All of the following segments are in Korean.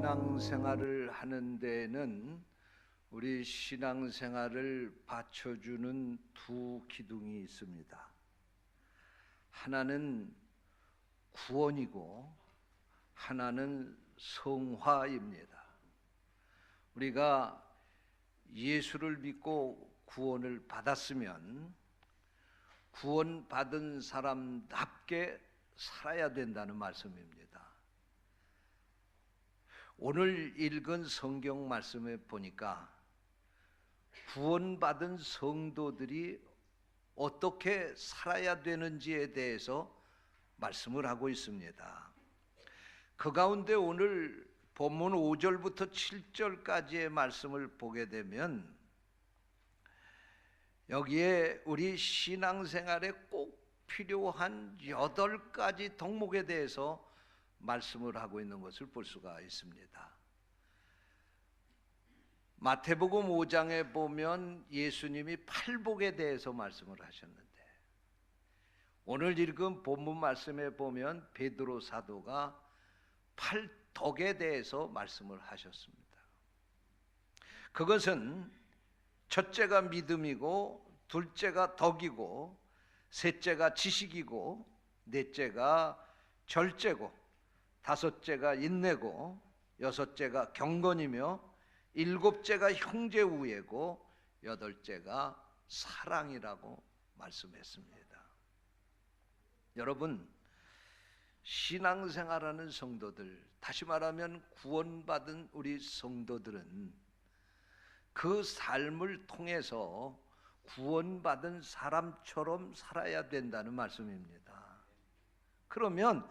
신앙생활을 하는 데에는 우리 신앙생활을 받쳐주는 두 기둥이 있습니다. 하나는 구원이고 하나는 성화입니다. 우리가 예수를 믿고 구원을 받았으면 구원받은 사람답게 살아야 된다는 말씀입니다. 오늘 읽은 성경 말씀에 보니까 구원받은 성도들이 어떻게 살아야 되는지에 대해서 말씀을 하고 있습니다. 그 가운데 오늘 본문 5절부터 7절까지의 말씀을 보게 되면 여기에 우리 신앙생활에 꼭 필요한 8가지 덕목에 대해서 말씀을 하고 있는 것을 볼 수가 있습니다. 마태복음 5장에 보면 예수님이 팔복에 대해서 말씀을 하셨는데 오늘 읽은 본문 말씀에 보면 베드로 사도가 팔덕에 대해서 말씀을 하셨습니다. 그것은 첫째가 믿음이고 둘째가 덕이고 셋째가 지식이고 넷째가 절제고 다섯째가 인내고 여섯째가 경건이며 일곱째가 형제 우애고 여덟째가 사랑이라고 말씀했습니다. 여러분, 신앙생활하는 성도들, 다시 말하면 구원받은 우리 성도들은 그 삶을 통해서 구원받은 사람처럼 살아야 된다는 말씀입니다. 그러면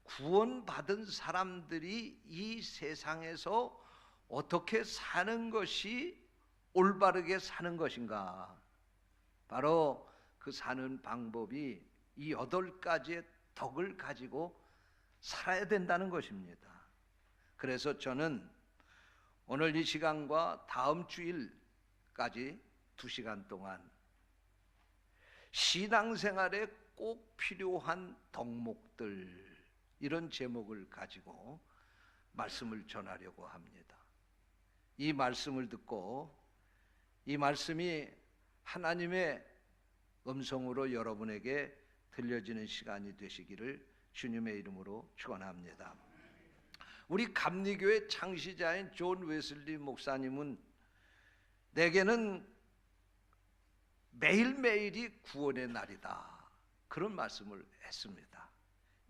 구원받은 사람들이 이 세상에서 어떻게 사는 것이 올바르게 사는 것인가? 바로 그 사는 방법이 이 8가지의 덕을 가지고 살아야 된다는 것입니다. 그래서 저는 오늘 이 시간과 다음 주일까지 2시간 동안 신앙생활에 꼭 필요한 덕목들, 이런 제목을 가지고 말씀을 전하려고 합니다. 이 말씀을 듣고 이 말씀이 하나님의 음성으로 여러분에게 들려지는 시간이 되시기를 주님의 이름으로 축원합니다. 우리 감리교회 창시자인 존 웨슬리 목사님은 내게는 매일매일이 구원의 날이다, 그런 말씀을 했습니다.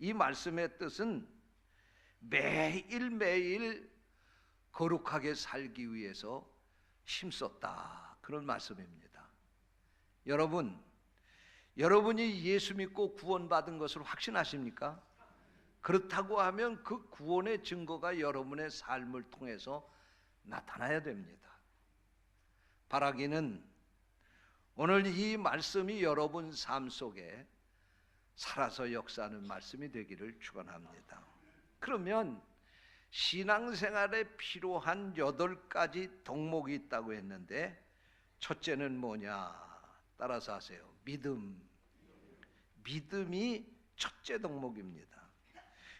이 말씀의 뜻은 매일매일 거룩하게 살기 위해서 힘썼다, 그런 말씀입니다. 여러분이 예수 믿고 구원받은 것을 확신하십니까? 그렇다고 하면 그 구원의 증거가 여러분의 삶을 통해서 나타나야 됩니다. 바라기는 오늘 이 말씀이 여러분 삶 속에 살아서 역사하는 말씀이 되기를 축원합니다. 그러면 신앙생활에 필요한 8가지 덕목이 있다고 했는데 첫째는 뭐냐? 따라서 하세요. 믿음이 첫째 덕목입니다.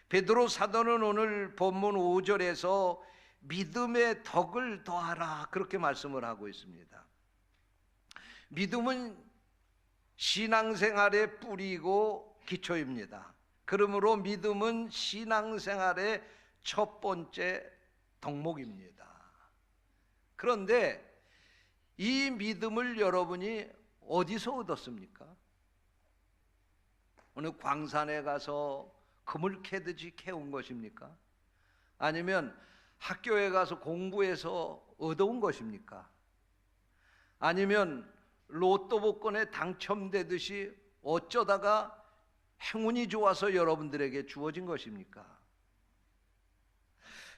베드로 사도는 오늘 본문 5절에서 믿음의 덕을 더하라, 그렇게 말씀을 하고 있습니다. 믿음은 신앙생활의 뿌리고 기초입니다. 그러므로 믿음은 신앙생활의 첫 번째 덕목입니다. 그런데 이 믿음을 여러분이 어디서 얻었습니까? 어느 광산에 가서 금을 캐듯이 캐온 것입니까? 아니면 학교에 가서 공부해서 얻어온 것입니까? 아니면 로또 복권에 당첨되듯이 어쩌다가 행운이 좋아서 여러분들에게 주어진 것입니까?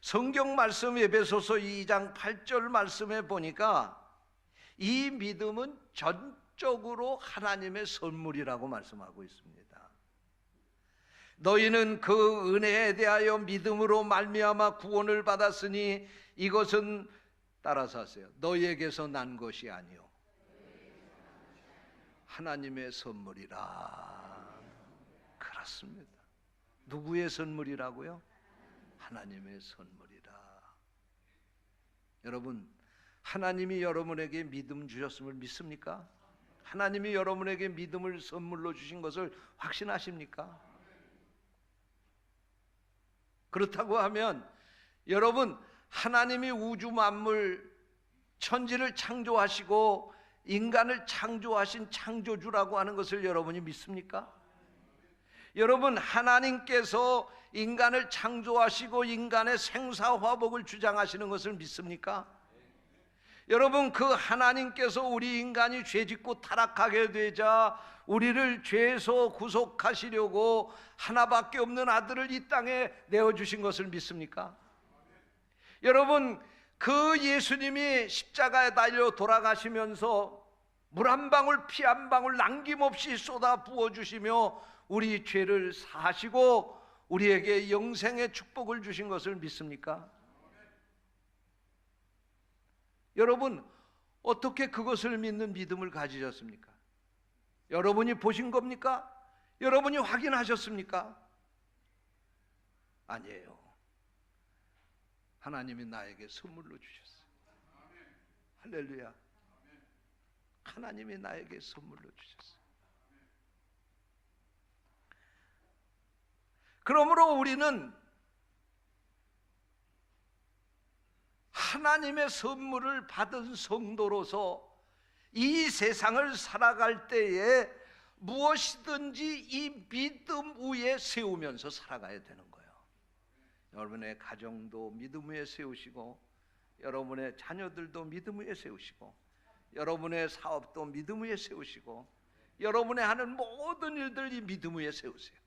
성경 말씀 에베소서 2장 8절 말씀에 보니까 이 믿음은 전적으로 하나님의 선물이라고 말씀하고 있습니다. 너희는 그 은혜에 대하여 믿음으로 말미암아 구원을 받았으니 이것은, 따라서 하세요, 너희에게서 난 것이 아니요 하나님의 선물이라. 그렇습니다. 누구의 선물이라고요? 하나님의 선물이라. 여러분, 하나님이 여러분에게 믿음 주셨음을 믿습니까? 하나님이 여러분에게 믿음을 선물로 주신 것을 확신하십니까? 그렇다고 하면 여러분, 하나님이 우주 만물 천지를 창조하시고 인간을 창조하신 창조주라고 하는 것을 여러분이 믿습니까? 여러분, 하나님께서 인간을 창조하시고 인간의 생사화복을 주장하시는 것을 믿습니까? 여러분, 그 하나님께서 우리 인간이 죄짓고 타락하게 되자 우리를 죄에서 구속하시려고 하나밖에 없는 아들을 이 땅에 내어주신 것을 믿습니까? 여러분, 그 예수님이 십자가에 달려 돌아가시면서 물 한 방울 피 한 방울 남김없이 쏟아 부어주시며 우리 죄를 사하시고 우리에게 영생의 축복을 주신 것을 믿습니까? 여러분, 어떻게 그것을 믿는 믿음을 가지셨습니까? 여러분이 보신 겁니까? 여러분이 확인하셨습니까? 아니에요. 하나님이 나에게 선물로 주셨어요. 할렐루야. 하나님이 나에게 선물로 주셨어요. 그러므로 우리는 하나님의 선물을 받은 성도로서 이 세상을 살아갈 때에 무엇이든지 이 믿음 위에 세우면서 살아가야 되는 거예요. 여러분의 가정도 믿음 위에 세우시고, 여러분의 자녀들도 믿음 위에 세우시고, 여러분의 사업도 믿음 위에 세우시고, 여러분의 하는 모든 일들 이 믿음 위에 세우세요.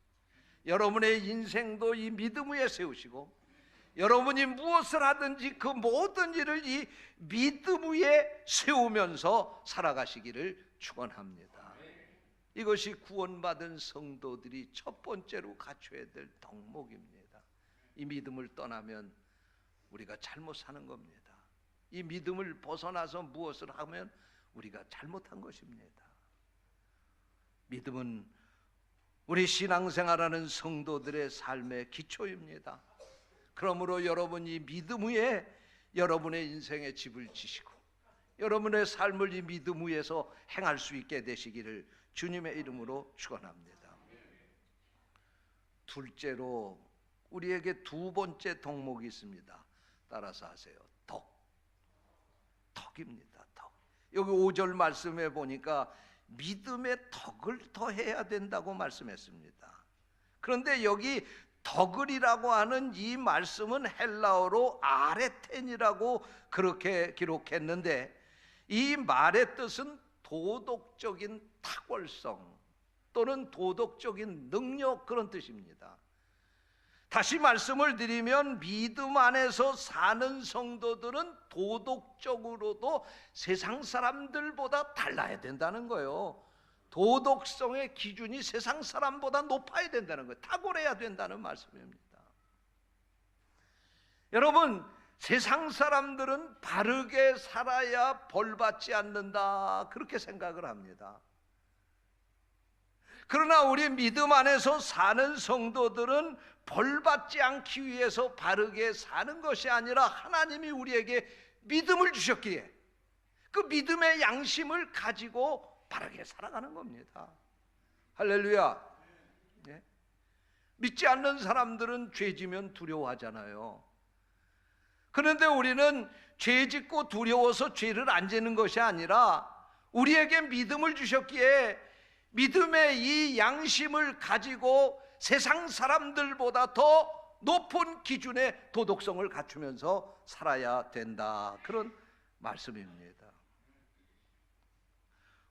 여러분의 인생도 이 믿음 위에 세우시고, 여러분이 무엇을 하든지 그 모든 일을 이 믿음 위에 세우면서 살아가시기를 축원합니다. 이것이 구원받은 성도들이 첫 번째로 갖춰야 될 덕목입니다. 이 믿음을 떠나면 우리가 잘못 사는 겁니다. 이 믿음을 벗어나서 무엇을 하면 우리가 잘못한 것입니다. 믿음은 우리 신앙생활하는 성도들의 삶의 기초입니다. 그러므로 여러분이 믿음 위에 여러분의 인생의 집을 지시고 여러분의 삶을 이 믿음 위에서 행할 수 있게 되시기를 주님의 이름으로 축원합니다. 둘째로 우리에게 두 번째 덕목이 있습니다. 따라서 하세요. 덕입니다. 덕. 여기 5절 말씀에 보니까 믿음의 덕을 더해야 된다고 말씀했습니다. 그런데 여기 덕을이라고 하는 이 말씀은 헬라어로 아레텐이라고 그렇게 기록했는데, 이 말의 뜻은 도덕적인 탁월성 또는 도덕적인 능력, 그런 뜻입니다. 다시 말씀을 드리면 믿음 안에서 사는 성도들은 도덕적으로도 세상 사람들보다 달라야 된다는 거예요. 도덕성의 기준이 세상 사람보다 높아야 된다는 거예요. 탁월해야 된다는 말씀입니다. 여러분, 세상 사람들은 바르게 살아야 벌받지 않는다, 그렇게 생각을 합니다. 그러나 우리 믿음 안에서 사는 성도들은 벌받지 않기 위해서 바르게 사는 것이 아니라 하나님이 우리에게 믿음을 주셨기에 그 믿음의 양심을 가지고 바르게 살아가는 겁니다. 할렐루야. 네? 믿지 않는 사람들은 죄지면 두려워하잖아요. 그런데 우리는 죄짓고 두려워서 죄를 안 지는 것이 아니라 우리에게 믿음을 주셨기에 믿음의 이 양심을 가지고 세상 사람들보다 더 높은 기준의 도덕성을 갖추면서 살아야 된다, 그런 말씀입니다.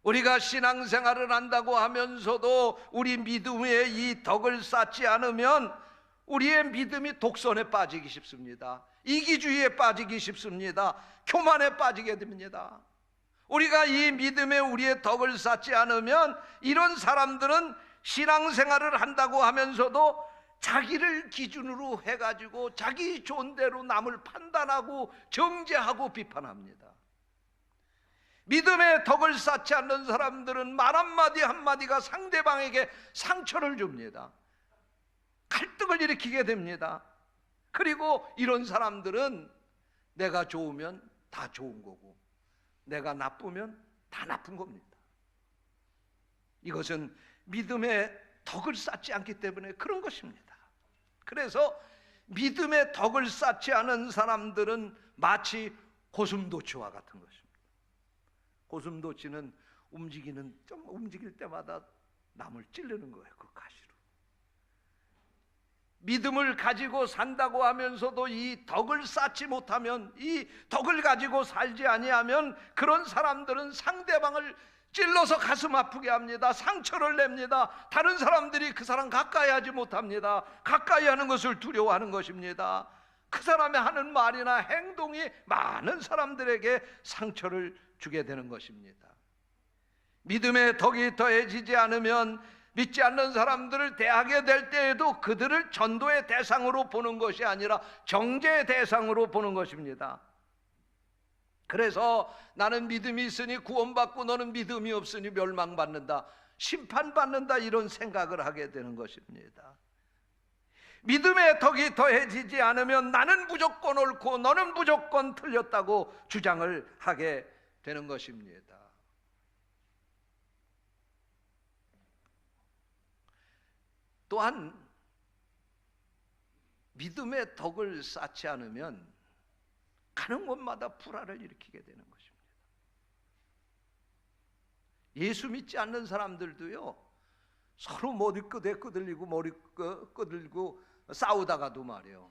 우리가 신앙생활을 한다고 하면서도 우리 믿음 위에 이 덕을 쌓지 않으면 우리의 믿음이 독선에 빠지기 쉽습니다. 이기주의에 빠지기 쉽습니다. 교만에 빠지게 됩니다. 우리가 이 믿음에 우리의 덕을 쌓지 않으면 이런 사람들은 신앙생활을 한다고 하면서도 자기를 기준으로 해가지고 자기 좋은 대로 남을 판단하고 정죄하고 비판합니다. 믿음의 덕을 쌓지 않는 사람들은 말 한마디 한마디가 상대방에게 상처를 줍니다. 갈등을 일으키게 됩니다. 그리고 이런 사람들은 내가 좋으면 다 좋은 거고 내가 나쁘면 다 나쁜 겁니다. 이것은 믿음의 덕을 쌓지 않기 때문에 그런 것입니다. 그래서 믿음의 덕을 쌓지 않은 사람들은 마치 고슴도치와 같은 것입니다. 고슴도치는 좀 움직일 때마다 남을 찌르는 거예요. 그 가시로. 믿음을 가지고 산다고 하면서도 이 덕을 쌓지 못하면, 이 덕을 가지고 살지 아니하면 그런 사람들은 상대방을 찔러서 가슴 아프게 합니다. 상처를 냅니다. 다른 사람들이 그 사람 가까이 하지 못합니다. 가까이 하는 것을 두려워하는 것입니다. 그 사람이 하는 말이나 행동이 많은 사람들에게 상처를 주게 되는 것입니다. 믿음의 덕이 더해지지 않으면 믿지 않는 사람들을 대하게 될 때에도 그들을 전도의 대상으로 보는 것이 아니라 정죄의 대상으로 보는 것입니다. 그래서 나는 믿음이 있으니 구원받고 너는 믿음이 없으니 멸망받는다, 심판받는다, 이런 생각을 하게 되는 것입니다. 믿음의 덕이 더해지지 않으면 나는 무조건 옳고 너는 무조건 틀렸다고 주장을 하게 되는 것입니다. 또한 믿음의 덕을 쌓지 않으면 가는 곳마다 불화를 일으키게 되는 것입니다. 예수 믿지 않는 사람들도요, 서로 머리 끄들리고 머리 끄들고 싸우다가도 말이에요,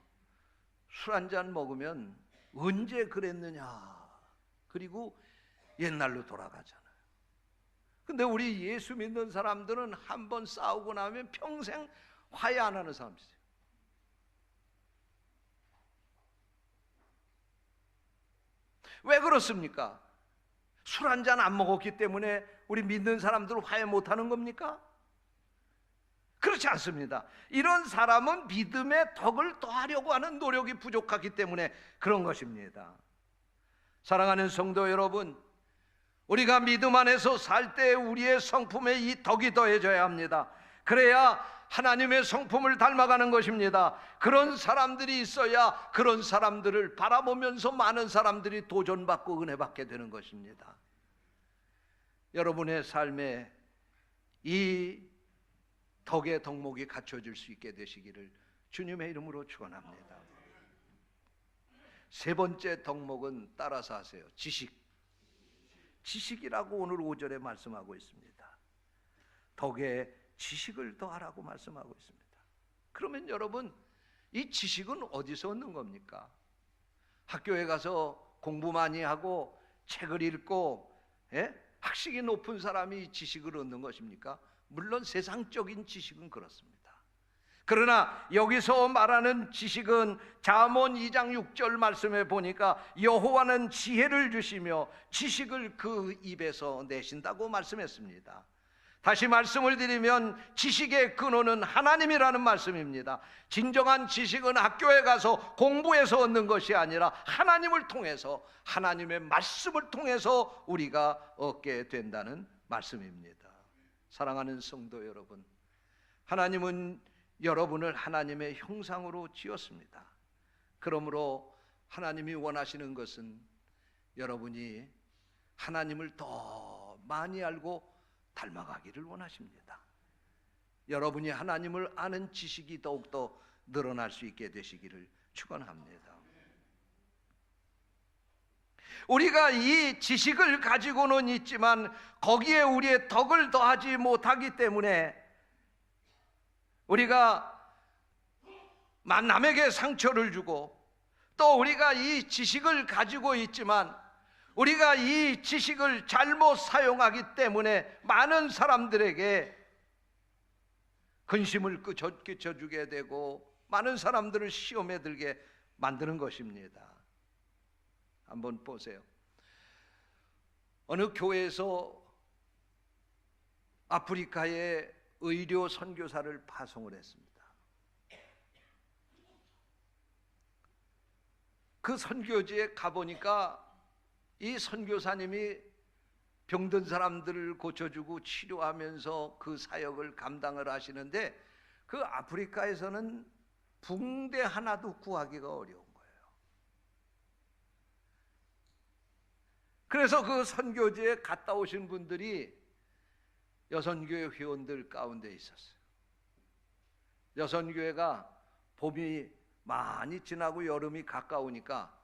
술 한잔 먹으면 언제 그랬느냐, 그리고 옛날로 돌아가잖아요. 근데 우리 예수 믿는 사람들은 한번 싸우고 나면 평생 화해 안 하는 사람이세요. 왜 그렇습니까? 술 한잔 안 먹었기 때문에 우리 믿는 사람들은 화해 못 하는 겁니까? 그렇지 않습니다. 이런 사람은 믿음의 덕을 더하려고 하는 노력이 부족하기 때문에 그런 것입니다. 사랑하는 성도 여러분, 우리가 믿음 안에서 살 때 우리의 성품에 이 덕이 더해져야 합니다. 그래야 하나님의 성품을 닮아가는 것입니다. 그런 사람들이 있어야 그런 사람들을 바라보면서 많은 사람들이 도전받고 은혜받게 되는 것입니다. 여러분의 삶에 이 덕의 덕목이 갖춰질 수 있게 되시기를 주님의 이름으로 축원합니다. 세 번째 덕목은 따라서 하세요. 지식이라고 오늘 5절에 말씀하고 있습니다. 덕에 지식을 더하라고 말씀하고 있습니다. 그러면 여러분, 이 지식은 어디서 얻는 겁니까? 학교에 가서 공부 많이 하고 책을 읽고 학식이 높은 사람이 이 지식을 얻는 것입니까? 물론 세상적인 지식은 그렇습니다. 그러나 여기서 말하는 지식은 잠언 2장 6절 말씀에 보니까 여호와는 지혜를 주시며 지식을 그 입에서 내신다고 말씀했습니다. 다시 말씀을 드리면 지식의 근원은 하나님이라는 말씀입니다. 진정한 지식은 학교에 가서 공부해서 얻는 것이 아니라 하나님을 통해서, 하나님의 말씀을 통해서 우리가 얻게 된다는 말씀입니다. 사랑하는 성도 여러분, 하나님은 여러분을 하나님의 형상으로 지었습니다. 그러므로 하나님이 원하시는 것은 여러분이 하나님을 더 많이 알고 닮아가기를 원하십니다. 여러분이 하나님을 아는 지식이 더욱더 늘어날 수 있게 되시기를 축원합니다. 우리가 이 지식을 가지고는 있지만 거기에 우리의 덕을 더하지 못하기 때문에 우리가 남에게 상처를 주고, 또 우리가 이 지식을 가지고 있지만 우리가 이 지식을 잘못 사용하기 때문에 많은 사람들에게 근심을 끼쳐주게 되고 많은 사람들을 시험에 들게 만드는 것입니다. 한번 보세요. 어느 교회에서 아프리카에 의료 선교사를 파송을 했습니다. 그 선교지에 가보니까 이 선교사님이 병든 사람들을 고쳐주고 치료하면서 그 사역을 감당을 하시는데 그 아프리카에서는 붕대 하나도 구하기가 어려운 거예요. 그래서 그 선교지에 갔다 오신 분들이 여선교회 회원들 가운데 있었어요. 여선교회가 봄이 많이 지나고 여름이 가까우니까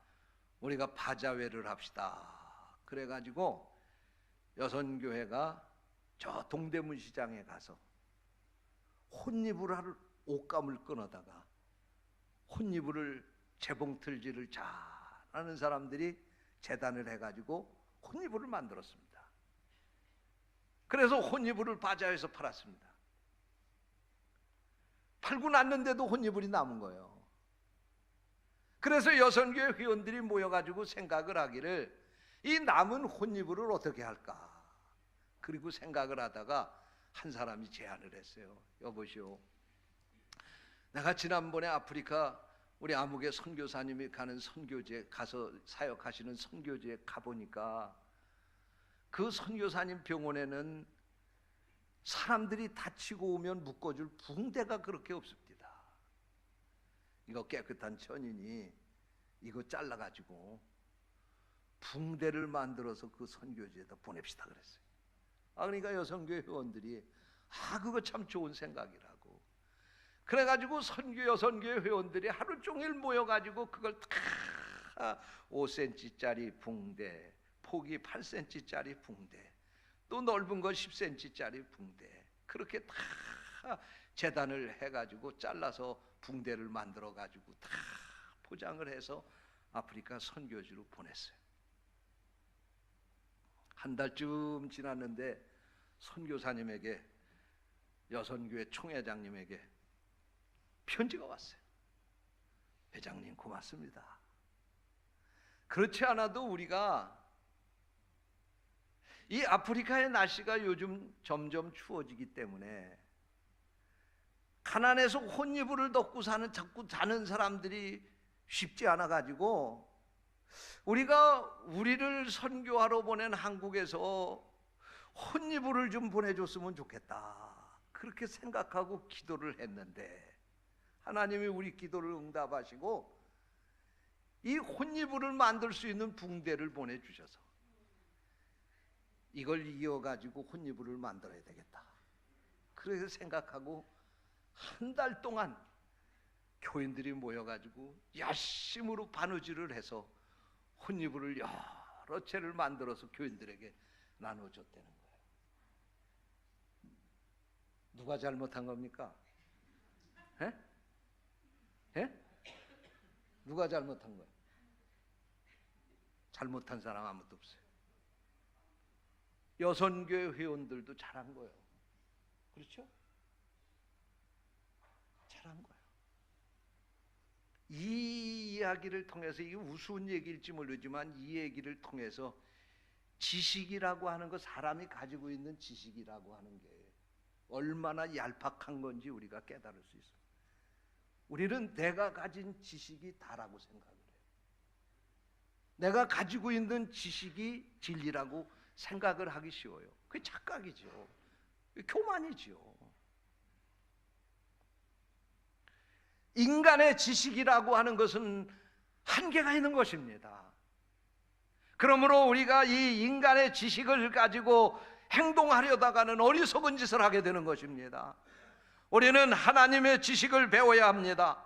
우리가 바자회를 합시다. 그래가지고 여선교회가 저 동대문 시장에 가서 혼이불 할 옷감을 끊어다가 혼이불을 재봉틀질을 잘하는 사람들이 재단을 해가지고 혼이불을 만들었습니다. 그래서 혼이불을 바자회에서 팔았습니다. 팔고 났는데도 혼이불이 남은 거예요. 그래서 여선교회 회원들이 모여가지고 생각을 하기를 이 남은 혼이불을 어떻게 할까? 그리고 생각을 하다가 한 사람이 제안을 했어요. 여보시오, 내가 지난번에 아프리카 우리 아무개 선교사님이 가는 선교지에 가서 사역하시는 선교지에 가보니까 그 선교사님 병원에는 사람들이 다치고 오면 묶어줄 붕대가 그렇게 없습니다. 이거 깨끗한 천인이 이거 잘라가지고 붕대를 만들어서 그 선교지에다 보냅시다 그랬어요. 그러니까 여선교회 회원들이 그거 참 좋은 생각이라고 그래가지고 여선교회 회원들이 하루 종일 모여가지고 그걸 다 5cm짜리 붕대, 폭이 8cm짜리 붕대, 또 넓은 거 10cm짜리 붕대, 그렇게 다 재단을 해가지고 잘라서 붕대를 만들어가지고 다 포장을 해서 아프리카 선교지로 보냈어요. 한 달쯤 지났는데 선교사님에게, 여선교회 총회장님에게 편지가 왔어요. 회장님 고맙습니다. 그렇지 않아도 우리가 이 아프리카의 날씨가 요즘 점점 추워지기 때문에 가난해서 혼이불을 덮고 자꾸 사는 사람들이 쉽지 않아 가지고 우리를 선교하러 보낸 한국에서 혼이불을 좀 보내줬으면 좋겠다, 그렇게 생각하고 기도를 했는데 하나님이 우리 기도를 응답하시고 이 혼이불을 만들 수 있는 붕대를 보내주셔서 이걸 이어가지고 혼이불을 만들어야 되겠다, 그래서 생각하고 한 달 동안 교인들이 모여가지고 열심으로 바느질을 해서 혼이불을 여러 채를 만들어서 교인들에게 나눠줬다는 거예요. 누가 잘못한 겁니까? 누가 잘못한 거예요? 잘못한 사람 아무도 없어요. 여선교회 회원들도 잘한 거예요. 그렇죠? 잘한 거예요. 이 이야기를 통해서, 이게 우스운 얘기일지 모르지만 이 얘기를 통해서 지식이라고 하는 거, 사람이 가지고 있는 지식이라고 하는 게 얼마나 얄팍한 건지 우리가 깨달을 수 있어요. 우리는 내가 가진 지식이 다라고 생각을 해요. 내가 가지고 있는 지식이 진리라고 생각을 하기 쉬워요. 그게 착각이죠. 교만이죠. 인간의 지식이라고 하는 것은 한계가 있는 것입니다. 그러므로 우리가 이 인간의 지식을 가지고 행동하려다가는 어리석은 짓을 하게 되는 것입니다. 우리는 하나님의 지식을 배워야 합니다.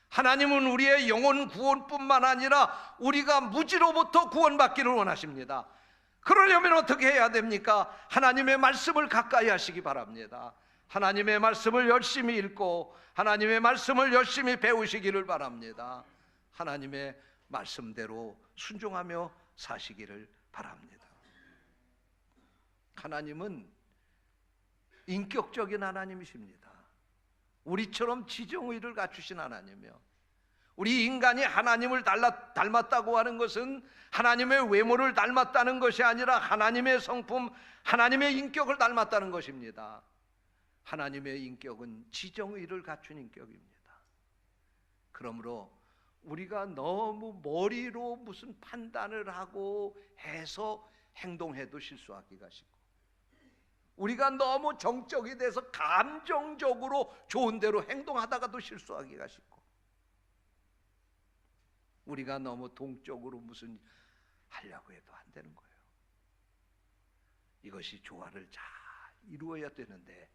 하나님은 우리의 영혼 구원뿐만 아니라 우리가 무지로부터 구원받기를 원하십니다. 그러려면 어떻게 해야 됩니까? 하나님의 말씀을 가까이 하시기 바랍니다. 하나님의 말씀을 열심히 읽고 하나님의 말씀을 열심히 배우시기를 바랍니다. 하나님의 말씀대로 순종하며 사시기를 바랍니다. 하나님은 인격적인 하나님이십니다. 우리처럼 지정의를 갖추신 하나님이요, 우리 인간이 하나님을 닮았다고 하는 것은 하나님의 외모를 닮았다는 것이 아니라 하나님의 성품, 하나님의 인격을 닮았다는 것입니다. 하나님의 인격은 지정의를 갖춘 인격입니다. 그러므로 우리가 너무 머리로 무슨 판단을 하고 해서 행동해도 실수하기가 쉽고, 우리가 너무 정적이 돼서 감정적으로 좋은 대로 행동하다가도 실수하기가 쉽고, 우리가 너무 동적으로 무슨 하려고 해도 안 되는 거예요. 이것이 조화를 잘 이루어야 되는데,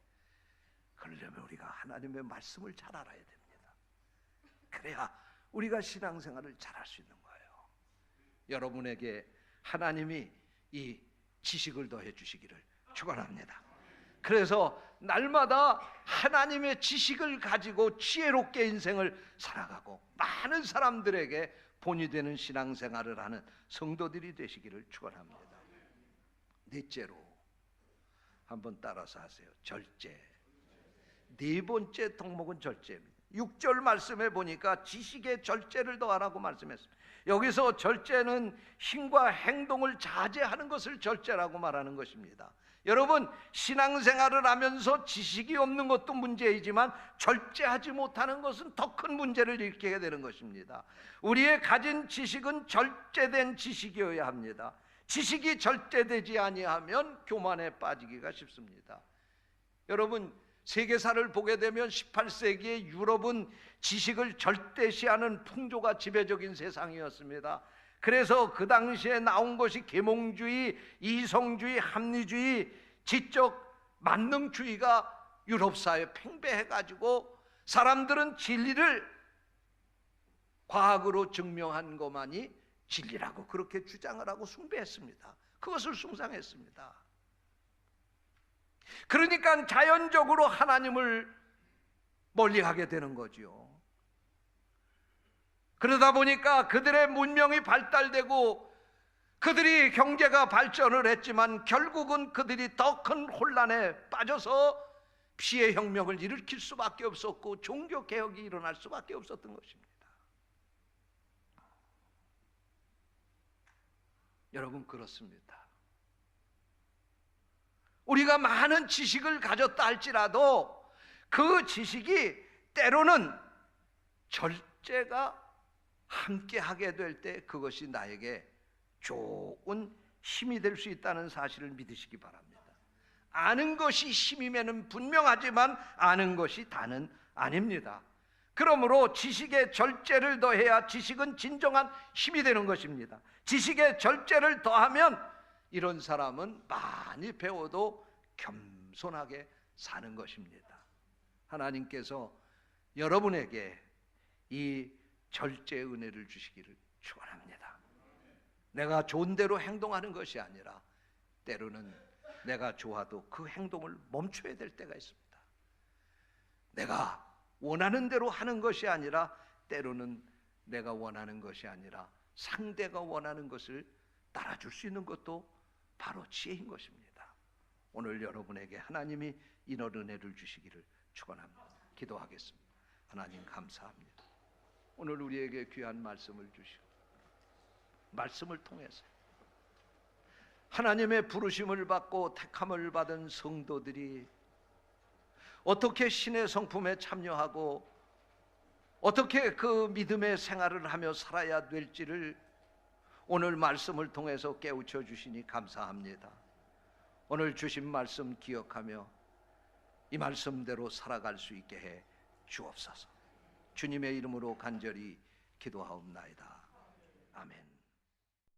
그러려면 우리가 하나님의 말씀을 잘 알아야 됩니다. 그래야 우리가 신앙생활을 잘할 수 있는 거예요. 여러분에게 하나님이 이 지식을 더해 주시기를 축원합니다. 그래서 날마다 하나님의 지식을 가지고 지혜롭게 인생을 살아가고 많은 사람들에게 본이 되는 신앙생활을 하는 성도들이 되시기를 축원합니다. 넷째로 한번 따라서 하세요. 절제. 네 번째 덕목은 절제입니다. 6절 말씀에 보니까 지식의 절제를 더하라고 말씀했습니다. 여기서 절제는 힘과 행동을 자제하는 것을 절제라고 말하는 것입니다. 여러분, 신앙생활을 하면서 지식이 없는 것도 문제이지만 절제하지 못하는 것은 더 큰 문제를 일으키게 되는 것입니다. 우리의 가진 지식은 절제된 지식이어야 합니다. 지식이 절제되지 아니하면 교만에 빠지기가 쉽습니다. 여러분, 세계사를 보게 되면 18세기의 유럽은 지식을 절대시하는 풍조가 지배적인 세상이었습니다. 그래서 그 당시에 나온 것이 계몽주의, 이성주의, 합리주의, 지적 만능주의가 유럽사회에 팽배해가지고 사람들은 진리를 과학으로 증명한 것만이 진리라고 그렇게 주장을 하고 숭배했습니다. 그것을 숭상했습니다. 그러니까 자연적으로 하나님을 멀리하게 되는 거지요. 그러다 보니까 그들의 문명이 발달되고 그들이 경제가 발전을 했지만 결국은 그들이 더 큰 혼란에 빠져서 피해 혁명을 일으킬 수밖에 없었고 종교개혁이 일어날 수밖에 없었던 것입니다. 여러분, 그렇습니다. 우리가 많은 지식을 가졌다 할지라도 그 지식이 때로는 절제가 함께하게 될 때 그것이 나에게 좋은 힘이 될 수 있다는 사실을 믿으시기 바랍니다. 아는 것이 힘이면 분명하지만 아는 것이 다는 아닙니다. 그러므로 지식의 절제를 더해야 지식은 진정한 힘이 되는 것입니다. 지식의 절제를 더하면 이런 사람은 많이 배워도 겸손하게 사는 것입니다. 하나님께서 여러분에게 이 절제의 은혜를 주시기를 축원합니다. 내가 좋은 대로 행동하는 것이 아니라 때로는 내가 좋아도 그 행동을 멈춰야 될 때가 있습니다. 내가 원하는 대로 하는 것이 아니라 때로는 내가 원하는 것이 아니라 상대가 원하는 것을 따라줄 수 있는 것도 바로 지혜인 것입니다. 오늘 여러분에게 하나님이 이런 은혜를 주시기를 축원합니다. 기도하겠습니다. 하나님 감사합니다. 오늘 우리에게 귀한 말씀을 주시고 말씀을 통해서 하나님의 부르심을 받고 택함을 받은 성도들이 어떻게 신의 성품에 참여하고 어떻게 그 믿음의 생활을 하며 살아야 될지를 오늘 말씀을 통해서 깨우쳐 주시니 감사합니다. 오늘 주신 말씀 기억하며 이 말씀대로 살아갈 수 있게 해 주옵소서. 주님의 이름으로 간절히 기도하옵나이다.